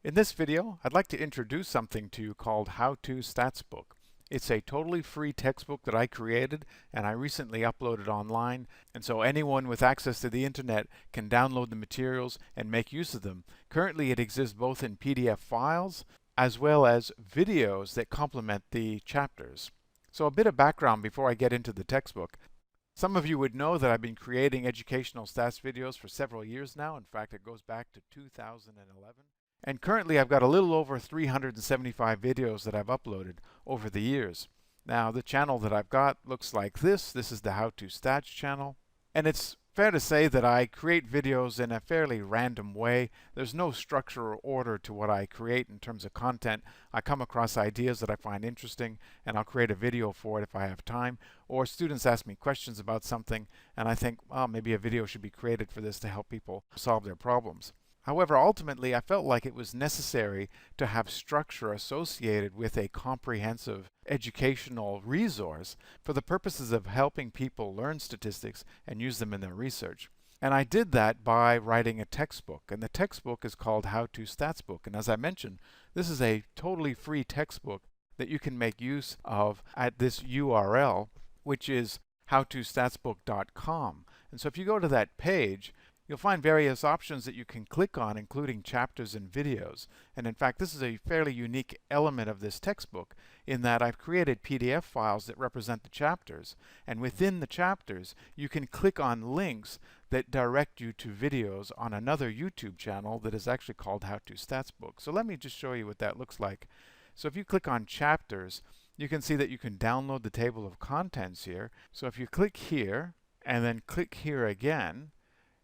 In this video, I'd like to introduce something to you called How2statsbook. It's a totally free textbook that I created and I recently uploaded online, and so anyone with access to the internet can download the materials and make use of them. Currently it exists both in PDF files as well as videos that complement the chapters. So a bit of background before I get into the textbook. Some of you would know that I've been creating educational stats videos for several years now. In fact, it goes back to 2011. And currently I've got a little over 375 videos that I've uploaded over the years. Now the channel that I've got looks like this. This is the How to Stats channel. And it's fair to say that I create videos in a fairly random way. There's no structure or order to what I create in terms of content. I come across ideas that I find interesting and I'll create a video for it if I have time. Or students ask me questions about something and I think, oh, maybe a video should be created for this to help people solve their problems. However, ultimately, I felt like it was necessary to have structure associated with a comprehensive educational resource for the purposes of helping people learn statistics and use them in their research. And I did that by writing a textbook, and the textbook is called How2statsbook. And as I mentioned, this is a totally free textbook that you can make use of at this URL, which is how2statsbook.com. And so if you go to that page, you'll find various options that you can click on, including chapters and videos. And in fact, this is a fairly unique element of this textbook in that I've created PDF files that represent the chapters. And within the chapters, you can click on links that direct you to videos on another YouTube channel that is actually called How2statsbook. So let me just show you what that looks like. So if you click on chapters, you can see that you can download the table of contents here. So if you click here and then click here again,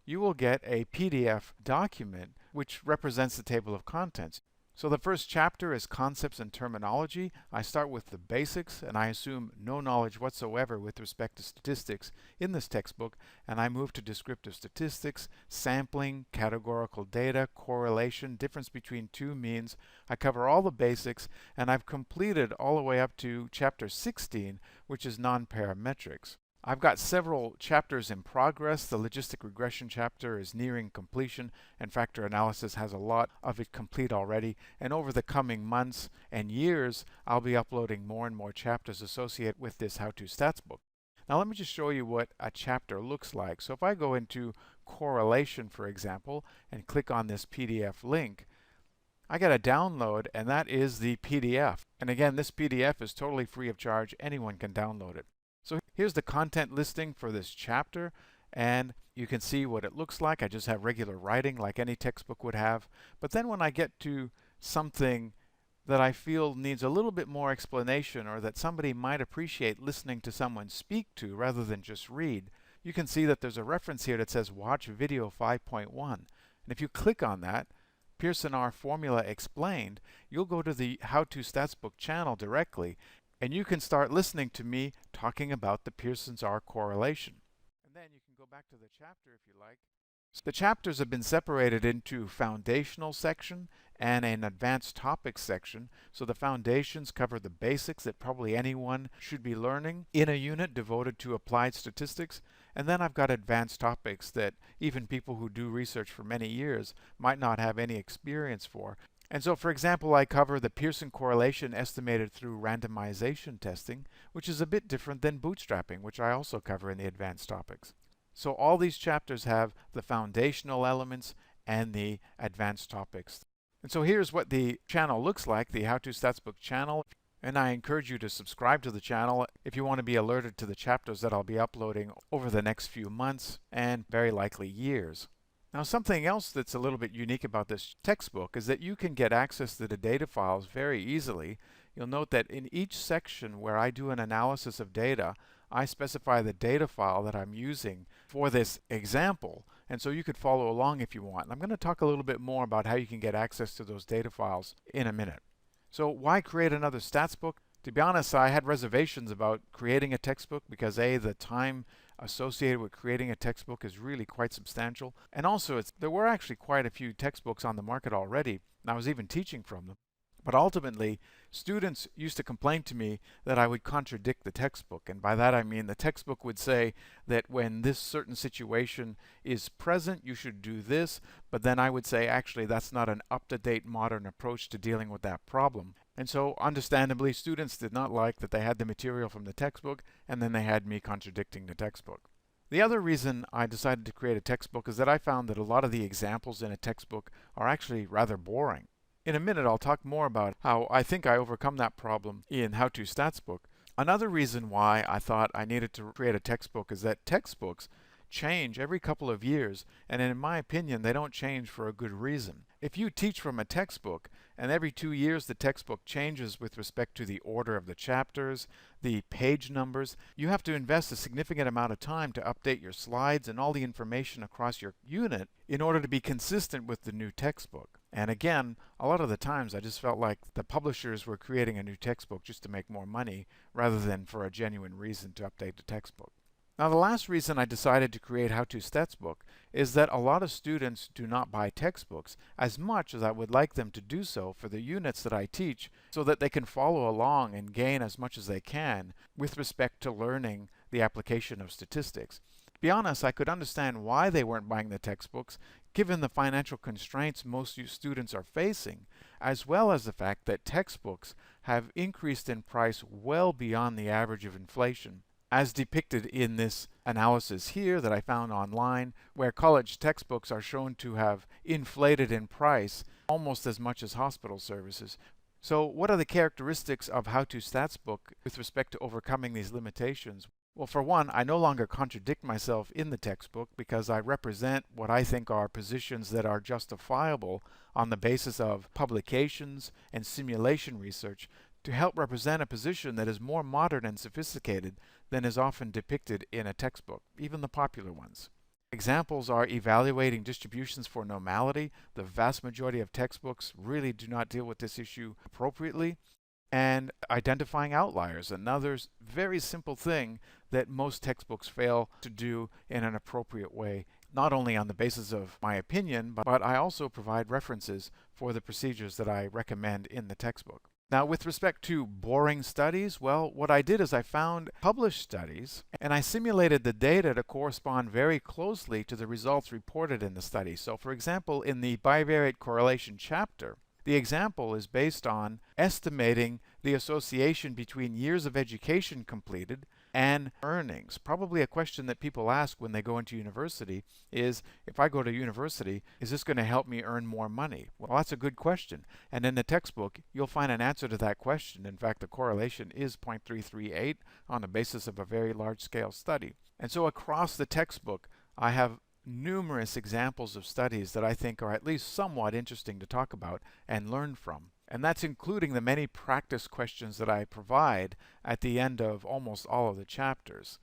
you will get a PDF document which represents the table of contents. So the first chapter is concepts and terminology. I start with the basics and I assume no knowledge whatsoever with respect to statistics in this textbook, and I move to descriptive statistics, sampling, categorical data, correlation, difference between two means. I cover all the basics and I've completed all the way up to chapter 16, which is nonparametrics. I've got several chapters in progress. The logistic regression chapter is nearing completion, and factor analysis has a lot of it complete already. And over the coming months and years, I'll be uploading more and more chapters associated with this How2Stats book. Now let me just show you what a chapter looks like. So if I go into correlation, for example, and click on this PDF link, I get a download, and that is the PDF. And again, this PDF is totally free of charge. Anyone can download it. So here's the content listing for this chapter, and you can see what it looks like. I just have regular writing like any textbook would have. But then when I get to something that I feel needs a little bit more explanation, or that somebody might appreciate listening to someone speak to rather than just read, you can see that there's a reference here that says watch video 5.1. And if you click on that, Pearson R Formula Explained, you'll go to the How2Statsbook channel directly, and you can start listening to me talking about the Pearson's R correlation. And then you can go back to the chapter if you like. The chapters have been separated into foundational section and an advanced topics section. So the foundations cover the basics that probably anyone should be learning in a unit devoted to applied statistics. And then I've got advanced topics that even people who do research for many years might not have any experience for. And so, for example, I cover the Pearson correlation estimated through randomization testing, which is a bit different than bootstrapping, which I also cover in the advanced topics. So all these chapters have the foundational elements and the advanced topics. And so here's what the channel looks like, the How2Statsbook channel. And I encourage you to subscribe to the channel if you want to be alerted to the chapters that I'll be uploading over the next few months and very likely years. Now, something else that's a little bit unique about this textbook is that you can get access to the data files very easily. You'll note that in each section where I do an analysis of data, I specify the data file that I'm using for this example. And so you could follow along if you want. And I'm going to talk a little bit more about how you can get access to those data files in a minute. So why create another stats book? To be honest, I had reservations about creating a textbook because the time associated with creating a textbook is really quite substantial. And also, there were actually quite a few textbooks on the market already, and I was even teaching from them. But ultimately, students used to complain to me that I would contradict the textbook. And by that I mean the textbook would say that when this certain situation is present, you should do this. But then I would say, actually, that's not an up-to-date modern approach to dealing with that problem. And so, understandably, students did not like that they had the material from the textbook, and then they had me contradicting the textbook. The other reason I decided to create a textbook is that I found that a lot of the examples in a textbook are actually rather boring. In a minute, I'll talk more about how I think I overcome that problem in How2statsbook. Another reason why I thought I needed to create a textbook is that textbooks change every couple of years, and in my opinion, they don't change for a good reason. If you teach from a textbook, and every 2 years the textbook changes with respect to the order of the chapters, the page numbers, you have to invest a significant amount of time to update your slides and all the information across your unit in order to be consistent with the new textbook. And again, a lot of the times I just felt like the publishers were creating a new textbook just to make more money rather than for a genuine reason to update the textbook. Now, the last reason I decided to create How2statsbook is that a lot of students do not buy textbooks as much as I would like them to do so for the units that I teach, so that they can follow along and gain as much as they can with respect to learning the application of statistics. To be honest, I could understand why they weren't buying the textbooks, given the financial constraints most students are facing, as well as the fact that textbooks have increased in price well beyond the average of inflation, as depicted in this analysis here that I found online, where college textbooks are shown to have inflated in price almost as much as hospital services. So what are the characteristics of How2statsbook with respect to overcoming these limitations? Well, for one, I no longer contradict myself in the textbook because I represent what I think are positions that are justifiable on the basis of publications and simulation research to help represent a position that is more modern and sophisticated than is often depicted in a textbook, even the popular ones. Examples are evaluating distributions for normality. The vast majority of textbooks really do not deal with this issue appropriately. And identifying outliers, another very simple thing that most textbooks fail to do in an appropriate way, not only on the basis of my opinion, but I also provide references for the procedures that I recommend in the textbook. Now, with respect to boring studies, well, what I did is I found published studies and I simulated the data to correspond very closely to the results reported in the study. So, for example, in the bivariate correlation chapter, the example is based on estimating the association between years of education completed and earnings. Probably a question that people ask when they go into university is, if I go to university, is this going to help me earn more money? Well, that's a good question. And in the textbook, you'll find an answer to that question. In fact, the correlation is 0.338 on the basis of a very large-scale study. And so across the textbook, I have numerous examples of studies that I think are at least somewhat interesting to talk about and learn from. And that's including the many practice questions that I provide at the end of almost all of the chapters.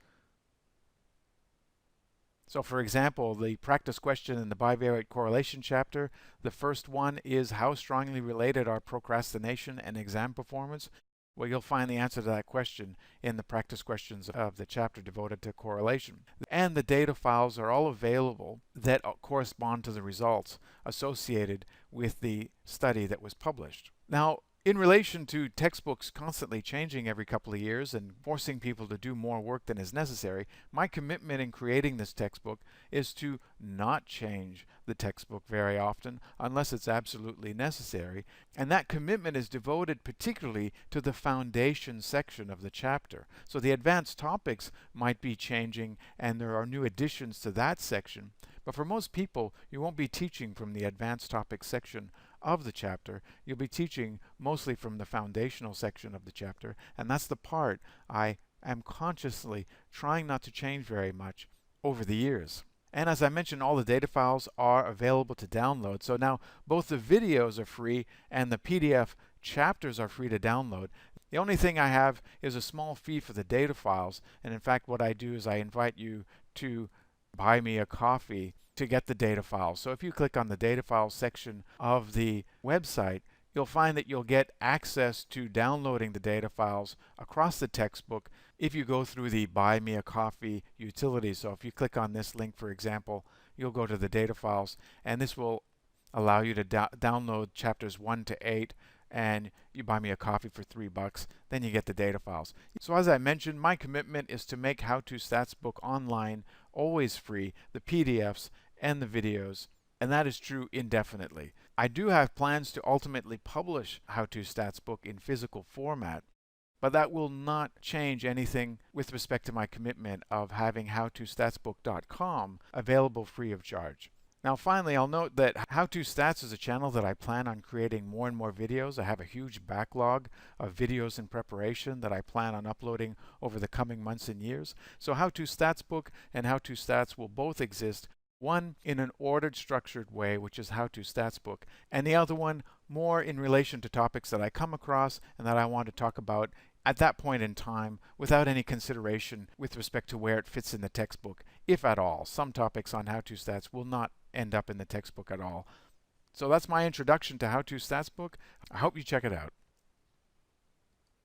So for example, the practice question in the bivariate correlation chapter, the first one is, how strongly related are procrastination and exam performance? Well, you'll find the answer to that question in the practice questions of the chapter devoted to correlation. And the data files are all available that correspond to the results associated with the study that was published. Now, in relation to textbooks constantly changing every couple of years and forcing people to do more work than is necessary, my commitment in creating this textbook is to not change the textbook very often unless it's absolutely necessary. And that commitment is devoted particularly to the foundation section of the chapter. So the advanced topics might be changing and there are new additions to that section. But for most people, you won't be teaching from the advanced topics section of the chapter. You'll be teaching mostly from the foundational section of the chapter, and that's the part I am consciously trying not to change very much over the years. And as I mentioned, all the data files are available to download. So now both the videos are free and the PDF chapters are free to download. The only thing I have is a small fee for the data files, and in fact what I do is I invite you to buy me a coffee to get the data files. So if you click on the data files section of the website, you'll find that you'll get access to downloading the data files across the textbook if you go through the Buy Me a Coffee utility. So if you click on this link, for example, you'll go to the data files, and this will allow you to download chapters 1 to 8 and you buy me a coffee for $3, then you get the data files. So as I mentioned, my commitment is to make How2statsbook online always free, the PDFs and the videos, and that is true indefinitely. I do have plans to ultimately publish How2statsbook in physical format, but that will not change anything with respect to my commitment of having How2statsbook.com available free of charge. Now finally, I'll note that How2Stats is a channel that I plan on creating more and more videos. I have a huge backlog of videos in preparation that I plan on uploading over the coming months and years. So How2Statsbook and How2Stats will both exist, one in an ordered, structured way, which is How2Statsbook, and the other one more in relation to topics that I come across and that I want to talk about at that point in time without any consideration with respect to where it fits in the textbook, if at all. Some topics on How2Stats will not end up in the textbook at all. So that's my introduction to How2Statsbook. I hope you check it out.